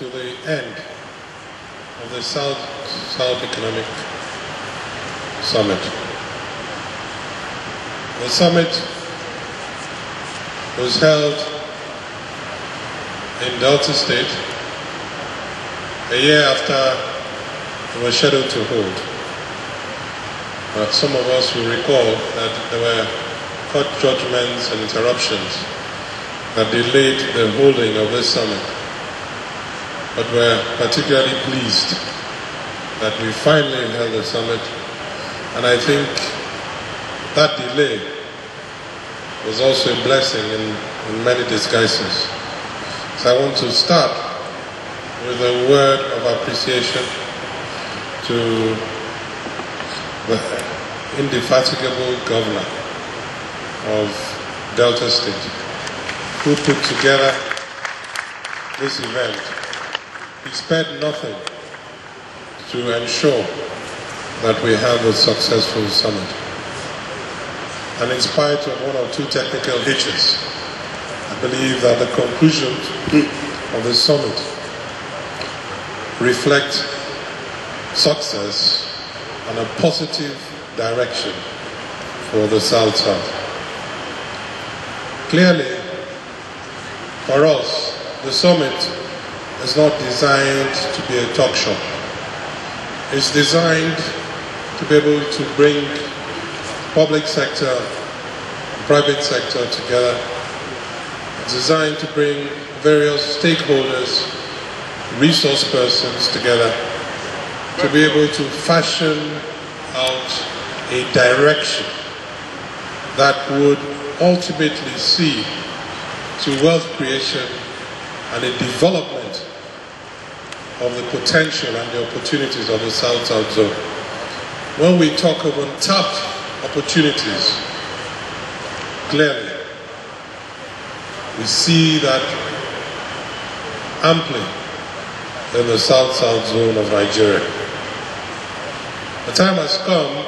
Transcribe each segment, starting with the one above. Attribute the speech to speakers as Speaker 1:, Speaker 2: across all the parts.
Speaker 1: to the end of the South Economic Summit. The summit was held in Delta State a year after it was scheduled to hold. Some of us will recall that there were court judgments and interruptions that delayed the holding of this summit. But we're particularly pleased that we finally held the summit, and I think that delay was also a blessing in many disguises. So I want to start with a word of appreciation to the indefatigable governor of Delta State, who put together this event. He spared nothing to ensure that we have a successful summit. And in spite of one or two technical hitches, I believe that the conclusion of the summit reflects success and a positive direction for the South-South. Clearly, for us, the summit is not designed to be a talk show. It's designed to be able to bring public sector, private sector together. It's designed to bring various stakeholders, resource persons together to be able to fashion out a direction that would ultimately see to wealth creation and a development of the potential and the opportunities of the South-South zone. When we talk of untapped opportunities, clearly we see that amply in the South-South zone of Nigeria. The time has come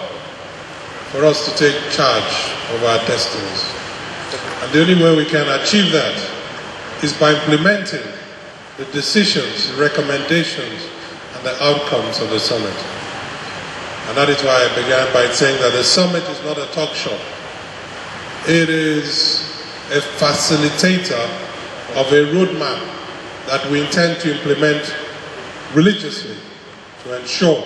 Speaker 1: for us to take charge of our destinies. And the only way we can achieve that is by implementing the decisions, recommendations, and the outcomes of the summit. And that is why I began by saying that the summit is not a talk show. It is a facilitator of a roadmap that we intend to implement religiously to ensure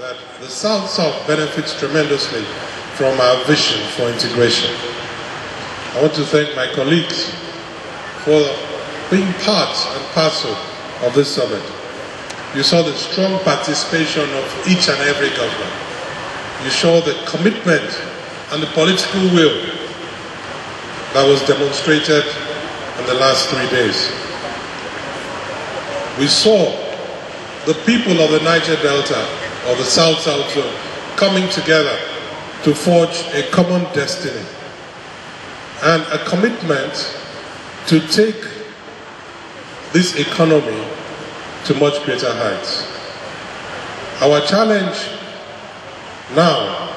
Speaker 1: that the South-South benefits tremendously from our vision for integration. I want to thank my colleagues for being part and parcel of this summit. You saw the strong participation of each and every governor. You saw the commitment and the political will that was demonstrated in the last 3 days. We saw the people of the Niger Delta, or the South-South zone, coming together to forge a common destiny and a commitment to take this economy to much greater heights. Our challenge now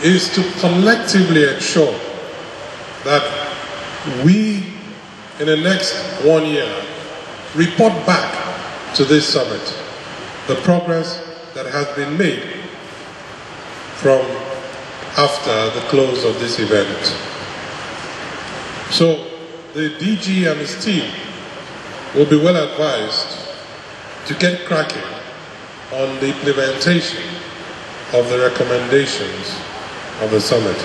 Speaker 1: is to collectively ensure that we, in the next 1 year, report back to this summit the progress that has been made from after the close of this event. So the DG and his team will be well advised to get cracking on the implementation of the recommendations of the summit.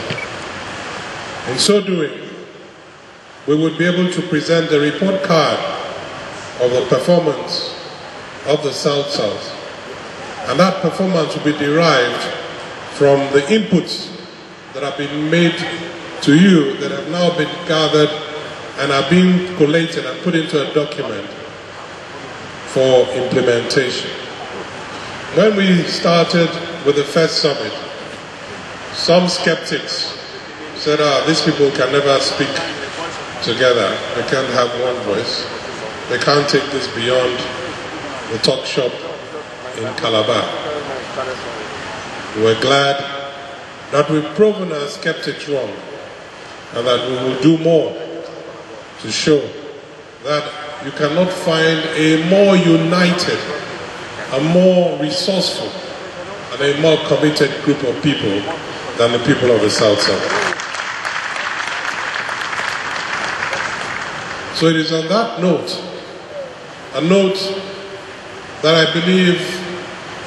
Speaker 1: In so doing, we would be able to present the report card of the performance of the South-South. And that performance will be derived from the inputs that have been made to you, that have now been gathered and are being collated and put into a document for implementation. When we started with the first summit, some skeptics said, these people can never speak together. They can't have one voice. They can't take this beyond the talk shop in Calabar. We're glad that we've proven our skeptics wrong and that we will do more to show that you cannot find a more united, a more resourceful, and a more committed group of people than the people of the South-South. So it is on that note, a note that I believe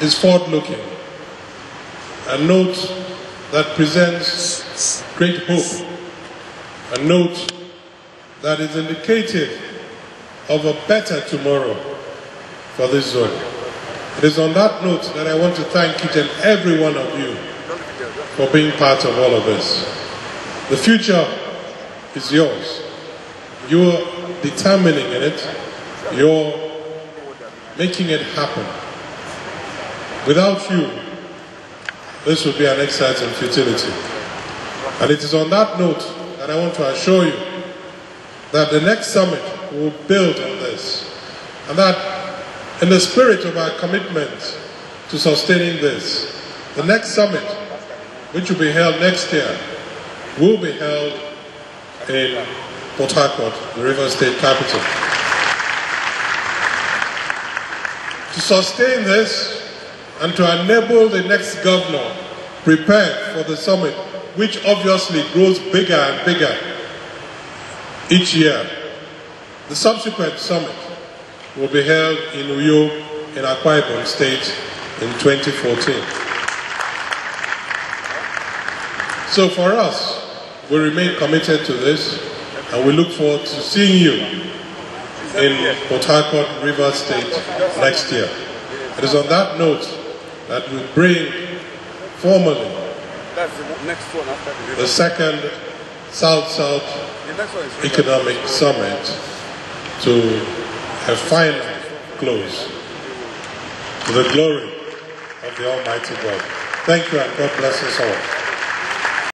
Speaker 1: is forward-looking, a note that presents great hope, a note that is indicative of a better tomorrow for this zone. It is on that note that I want to thank each and every one of you for being part of all of this. The future is yours. You are determining in it. You're making it happen. Without you, this would be an exercise in futility. And it is on that note that I want to assure you that the next summit will build on this, and that in the spirit of our commitment to sustaining this, the next summit, which will be held next year, will be held in Port Harcourt, the Rivers State capital. To sustain this and to enable the next governor prepare for the summit, which obviously grows bigger and bigger each year, the subsequent summit will be held in Uyo in Akwa Ibom State in 2014. So for us, we remain committed to this, and we look forward to seeing you in Port Harcourt, Rivers State next year. It is on that note that we bring formally the second South-South Economic Summit to a final close, to the glory of the Almighty God. Thank you, and God bless us all.